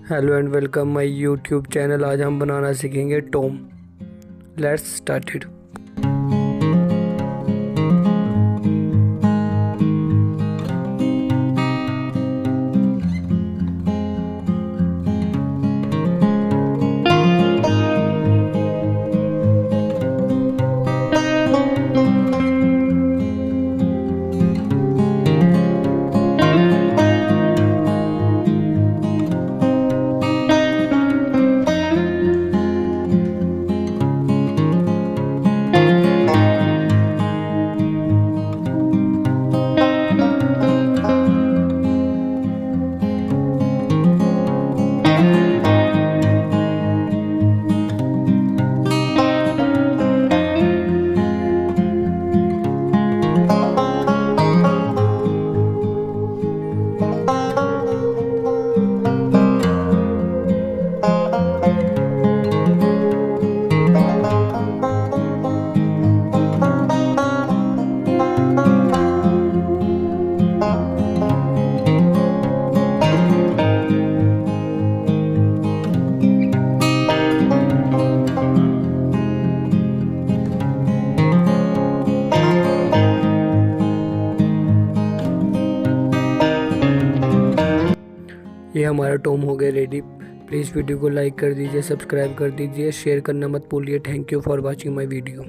Hello and welcome my YouTube channel. आज हम बनाना सीखेंगे टॉम। Let's started. ये हमारा टॉम हो गया रेडी। प्लीज़ वीडियो को लाइक कर दीजिए, सब्सक्राइब कर दीजिए, शेयर करना मत भूलिए। Thank you for watching my video.